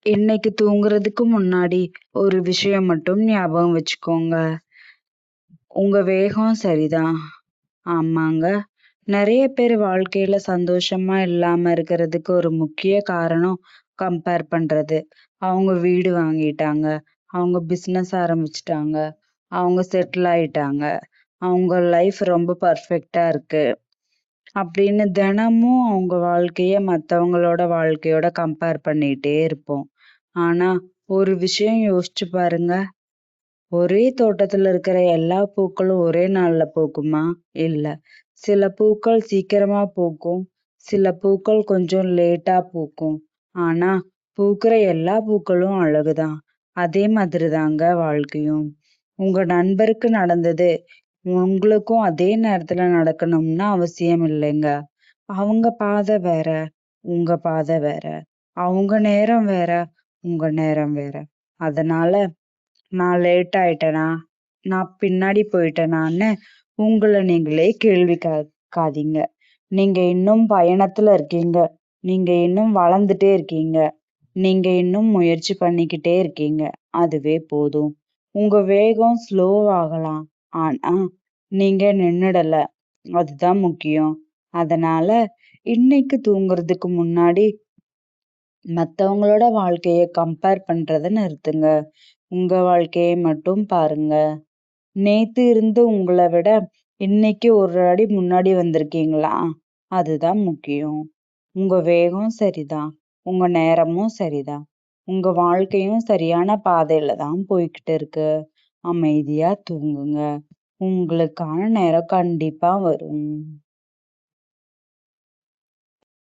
இன்னைக்கு தூங்குறதுக்கு முன்னாடி ஒரு விஷயம் மட்டும் ஞாபகம் வச்சுக்கோங்க. உங்க வேகம் சரிதான். ஆமாங்க. நெறைய பேர் வாழ்க்கையில சந்தோஷமா இல்லாம இருக்கிறதுக்கு ஒரு முக்கிய காரணம் கம்பேர் பண்றது. அவங்க வீடு வாங்கிட்டாங்க. அவங்க பிசினஸ் ஆரம்பிச்சுட்டாங்க. அவங்க செட்டில் ஆயிட்டாங்க. அவங்க லைஃப் ரொம்ப பெர்ஃபெக்ட்டா இருக்கு. அப்படின்னு தினமும் அவங்க வாழ்க்கைய மத்தவங்களோட வாழ்க்கையோட கம்பேர் பண்ணிட்டே இருப்போம். ஆனா, ஒரு விஷயம் யோசிச்சு பாருங்க. ஒரே தோட்டத்துல இருக்கிற எல்லா பூக்களும் ஒரே நாள்ல பூக்குமா? இல்ல. சில பூக்கள் சீக்கிரமா பூக்கும். சில பூக்கள் கொஞ்சம் லேட்டா பூக்கும். ஆனா, பூக்கிற எல்லா பூக்களும் அழகுதான். அதே மாதிரி தாங்க வாழ்க்கையும். உங்க நண்பருக்கு நடந்தது உங்களுக்கும் அதே நேரத்துல நடக்கணும்னு அவசியம் இல்லைங்க. அவங்க பாதை வேற, உங்க பாதை வேற. அவங்க நேரம் வேற, உங்க நேரம் வேற. அதனால நான் லேட் ஆயிட்டேனா, நான் பின்னாடி போயிட்டேனான்னு உங்கள நீங்களே கேள்வி கேட்காதீங்க. நீங்க இன்னும் பயணத்துல இருக்கீங்க. நீங்க இன்னும் வளர்ந்துட்டே இருக்கீங்க. நீங்க இன்னும் முயற்சி பண்ணிக்கிட்டே இருக்கீங்க. அதுவே போதும். உங்க வேகம் ஸ்லோ ஆகலாம். ஆனா, நீங்க நின்னுடல. அதுதான் முக்கியம். அதனால இன்னைக்கு தூங்குறதுக்கு முன்னாடி மத்தவங்களோட வாழ்க்கைய கம்பேர் பண்றத நிறுத்துங்க. உங்க வாழ்க்கைய மட்டும் பாருங்க. நேத்து இருந்து உங்கள விட இன்னைக்கு ஒரு அடி முன்னாடி வந்திருக்கீங்களா? அதுதான் முக்கியம். உங்க வேகம் சரிதான். உங்க நேரமும் சரிதான். உங்க வாழ்க்கையும் சரியான பாதையில தான் போய்க்கிட்டு இருக்கு. அமைதியா தூங்குங்க. உங்களுக்கான நேரம் கண்டிப்பா வரும்.